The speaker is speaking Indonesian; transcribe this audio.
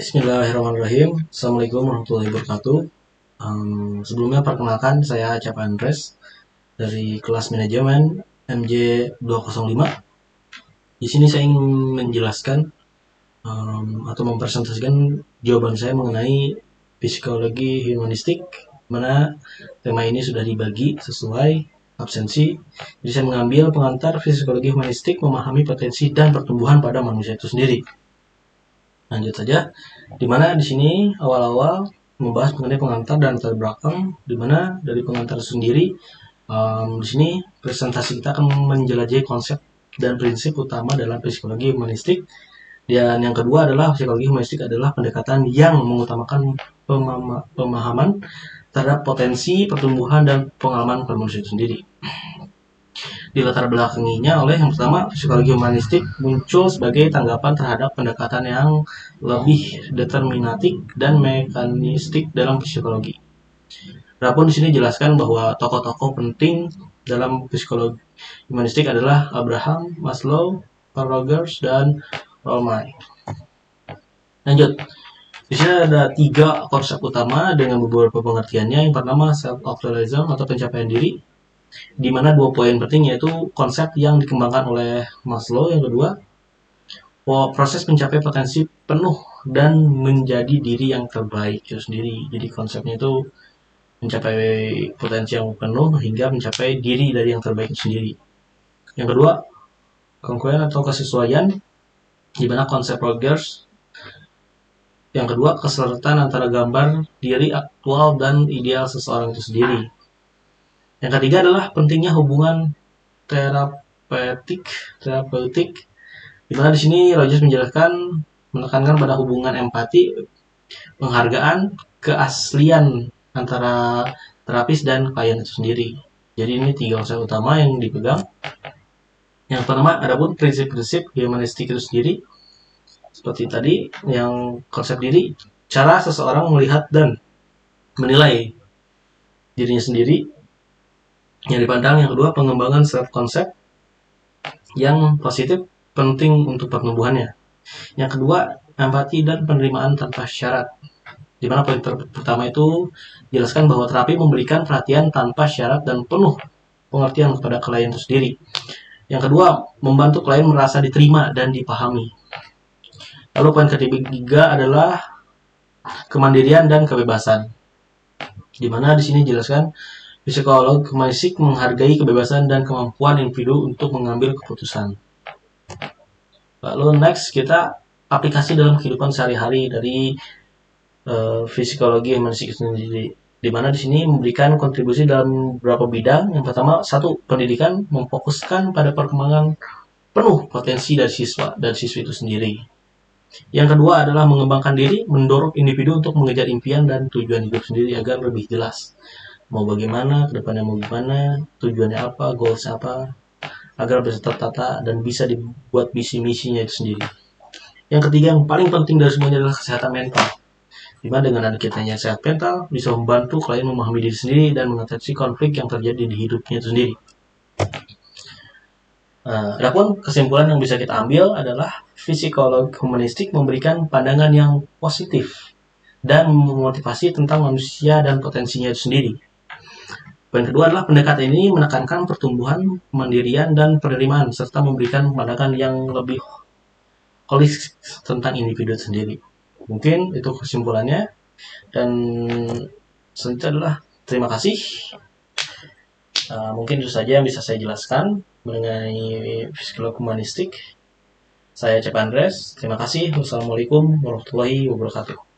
Bismillahirrahmanirrahim. Assalamualaikum warahmatullahi wabarakatuh. Sebelumnya perkenalkan, saya Acap Andres dari kelas manajemen MJ 205. Di sini saya ingin menjelaskan atau mempresentasikan jawaban saya mengenai psikologi humanistik, mana tema ini sudah dibagi sesuai absensi. Jadi saya mengambil pengantar psikologi humanistik memahami potensi dan pertumbuhan pada manusia itu sendiri. Lanjut saja, dimana di sini awal-awal membahas mengenai pengantar dan latar belakang, dimana dari pengantar sendiri di sini presentasi kita akan menjelajahi konsep dan prinsip utama dalam psikologi humanistik. Dan yang kedua adalah psikologi humanistik adalah pendekatan yang mengutamakan pemahaman terhadap potensi pertumbuhan dan pengalaman manusia itu sendiri. Dilatar belakanginya oleh yang pertama, psikologi humanistik muncul sebagai tanggapan terhadap pendekatan yang lebih determinatik dan mekanistik dalam psikologi. Adapun di sini jelaskan bahwa tokoh-tokoh penting dalam psikologi humanistik adalah Abraham Maslow, Carl Rogers, dan Rolmai. Lanjut. Di sini ada 3 konsep utama dengan beberapa pengertiannya. Yang pertama, self-actualization atau pencapaian diri, di mana 2 poin penting yaitu konsep yang dikembangkan oleh Maslow. Yang kedua, proses mencapai potensi penuh dan menjadi diri yang terbaik itu sendiri. Jadi konsepnya itu mencapai potensi yang penuh hingga mencapai diri dari yang terbaik itu sendiri. Yang kedua, congruent atau kesesuaian, di mana konsep Rogers. Yang kedua, keselarasan antara gambar diri aktual dan ideal seseorang itu sendiri. Yang ketiga adalah pentingnya hubungan terapeutik, di mana di sini Rogers menjelaskan menekankan pada hubungan empati, penghargaan, keaslian antara terapis dan klien itu sendiri. Jadi ini 3 konsep utama yang dipegang. Yang pertama, adapun prinsip-prinsip humanistik itu sendiri, seperti tadi, yang konsep diri, cara seseorang melihat dan menilai dirinya sendiri yang dipandang. Yang kedua, pengembangan self-concept yang positif penting untuk pertumbuhannya. Yang kedua, empati dan penerimaan tanpa syarat, di mana poin pertama itu jelaskan bahwa terapi memberikan perhatian tanpa syarat dan penuh pengertian kepada klien itu sendiri. Yang kedua, membantu klien merasa diterima dan dipahami. Lalu poin ketiga adalah kemandirian dan kebebasan, di mana di sini jelaskan psikolog humanistik menghargai kebebasan dan kemampuan individu untuk mengambil keputusan. Lalu next, kita aplikasi dalam kehidupan sehari-hari dari psikologi humanistik sendiri, di mana di sini memberikan kontribusi dalam beberapa bidang. Yang pertama, 1. Pendidikan, memfokuskan pada perkembangan penuh potensi dari siswa dan siswi itu sendiri. Yang kedua adalah mengembangkan diri, mendorong individu untuk mengejar impian dan tujuan hidup sendiri agar lebih jelas mau bagaimana, kedepannya mau gimana, tujuannya apa, goals apa, agar bisa tertata dan bisa dibuat visi-misinya itu sendiri. Yang ketiga, yang paling penting dari semuanya adalah kesehatan mental, dimana dengan adanya sehat mental bisa membantu klien memahami diri sendiri dan mengatasi konflik yang terjadi di hidupnya itu sendiri. Adapun kesimpulan yang bisa kita ambil adalah psikolog humanistik memberikan pandangan yang positif dan memotivasi tentang manusia dan potensinya itu sendiri. Poin kedua adalah pendekatan ini menekankan pertumbuhan, kemandirian, dan penerimaan, serta memberikan pandangan yang lebih holistik tentang individu sendiri. Mungkin itu kesimpulannya, dan selanjutnya adalah terima kasih. Mungkin itu saja yang bisa saya jelaskan mengenai psikologi humanistik. Saya Acap Andres, terima kasih. Wassalamualaikum warahmatullahi wabarakatuh.